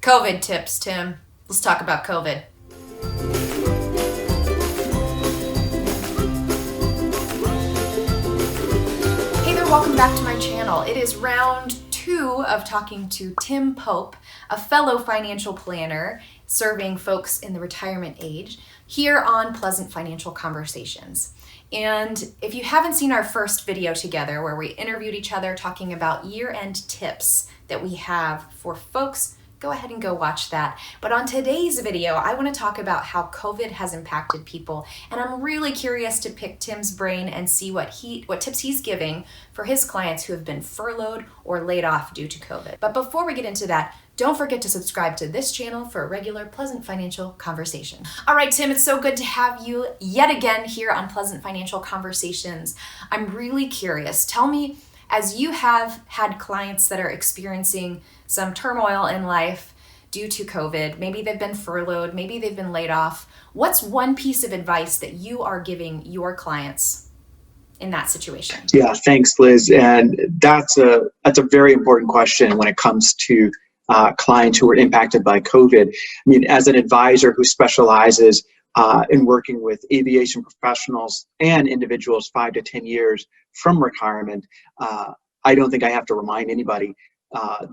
COVID tips, Tim. Let's talk about COVID. Hey there, welcome back to my channel. It is round 2 of talking to Tim Pope, a fellow financial planner serving folks in the retirement age here on Pleasant Financial Conversations. And if you haven't seen our first video together where we interviewed each other talking about year-end tips that we have for folks, go ahead and go watch that. But on today's video, I want to talk about how COVID has impacted people. And I'm really curious to pick Tim's brain and see what tips he's giving for his clients who have been furloughed or laid off due to COVID. But before we get into that, don't forget to subscribe to this channel for a regular Pleasant Financial Conversation. All right, Tim, it's so good to have you yet again here on Pleasant Financial Conversations. I'm really curious. Tell me, as you have had clients that are experiencing some turmoil in life due to COVID, maybe they've been furloughed, maybe they've been laid off, what's one piece of advice that you are giving your clients in that situation? Yeah, thanks, Liz. And that's a very important question when it comes to clients who were impacted by COVID. I mean, as an advisor who specializes in working with aviation professionals and individuals 5 to 10 years from retirement, I don't think I have to remind anybody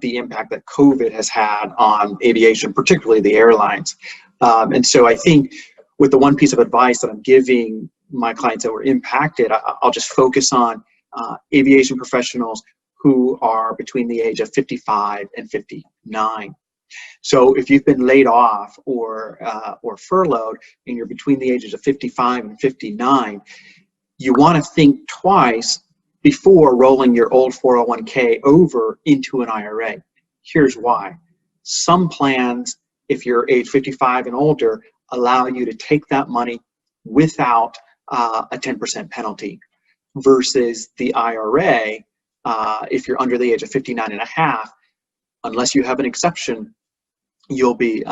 the impact that COVID has had on aviation, particularly the airlines. And so I think with the one piece of advice that I'm giving my clients that were impacted, I'll just focus on aviation professionals who are between the age of 55 and 59. So if you've been laid off or furloughed and you're between the ages of 55 and 59, you want to think twice before rolling your old 401k over into an IRA. Here's why. Some plans, if you're age 55 and older, allow you to take that money without a 10% penalty, versus the IRA, if you're under the age of 59 and a half, unless you have an exception, you'll be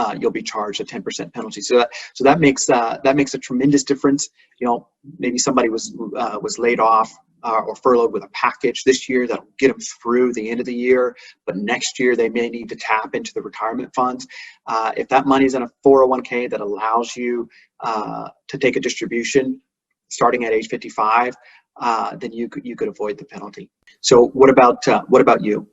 charged a 10% penalty. So that makes a tremendous difference. You know, maybe somebody was laid off or furloughed with a package this year that'll get them through the end of the year, but next year they may need to tap into the retirement funds. If that money's in a 401k that allows you to take a distribution starting at age 55, then you could avoid the penalty. So what about you?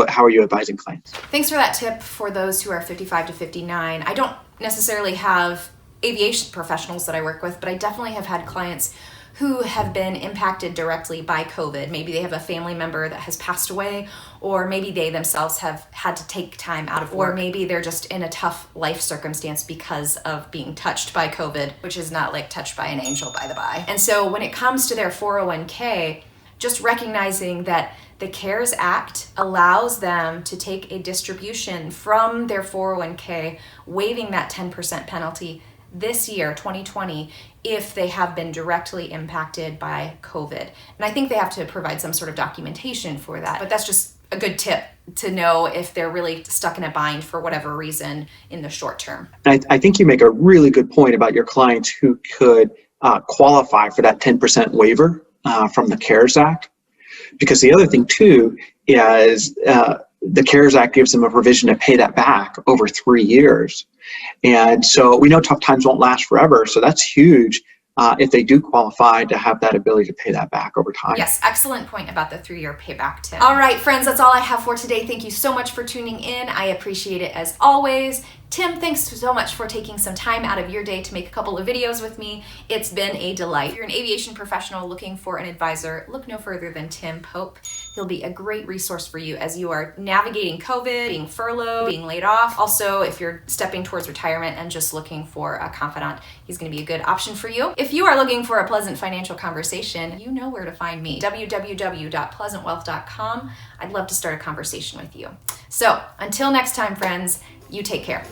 How are you advising clients? Thanks for that tip for those who are 55 to 59. I don't necessarily have aviation professionals that I work with, but I definitely have had clients who have been impacted directly by COVID. Maybe they have a family member that has passed away, or maybe they themselves have had to take time out of work, or maybe they're just in a tough life circumstance because of being touched by COVID, which is not like touched by an angel, by the by. And so when it comes to their 401k, just recognizing that the CARES Act allows them to take a distribution from their 401k, waiving that 10% penalty this year, 2020, if they have been directly impacted by COVID. And I think they have to provide some sort of documentation for that. But that's just a good tip to know if they're really stuck in a bind for whatever reason in the short term. I think you make a really good point about your clients who could qualify for that 10% waiver from the CARES Act. Because the other thing too is the CARES Act gives them a provision to pay that back over 3 years. And so we know tough times won't last forever. So that's huge if they do qualify to have that ability to pay that back over time. Yes, excellent point about the 3-year payback tip. All right, friends, that's all I have for today. Thank you so much for tuning in. I appreciate it as always. Tim, thanks so much for taking some time out of your day to make a couple of videos with me. It's been a delight. If you're an aviation professional looking for an advisor, look no further than Tim Pope. He'll be a great resource for you as you are navigating COVID, being furloughed, being laid off. Also, if you're stepping towards retirement and just looking for a confidant, he's going to be a good option for you. If you are looking for a pleasant financial conversation, you know where to find me, www.pleasantwealth.com. I'd love to start a conversation with you. So until next time, friends, you take care.